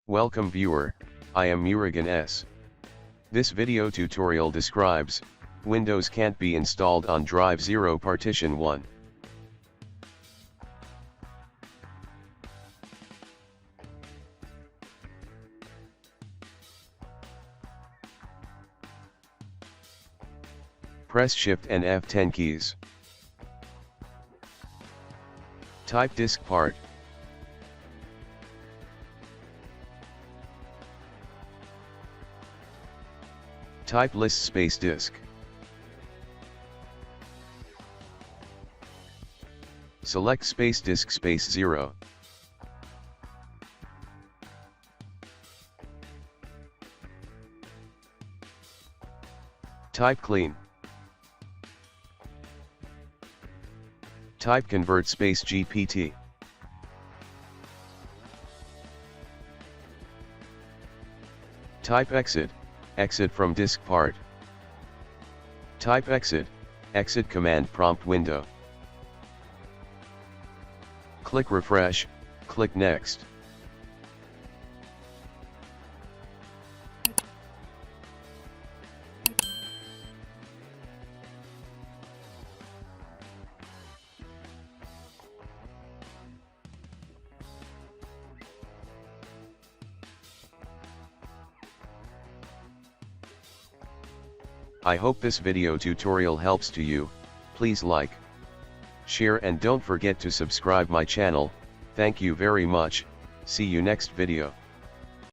Welcome viewer, I am Murugan S. This video tutorial describes, Windows can't be installed on drive 0 partition 1. Press Shift and F10 keys. Type disk part. Type list space disk. Select space disk space 0. Type clean. Type convert space GPT. Type exit from disk part. Type exit command prompt window. Click refresh, click next. I hope this video tutorial helps to you. Please like, share and don't forget to subscribe my channel. Thank you very much. See you next video.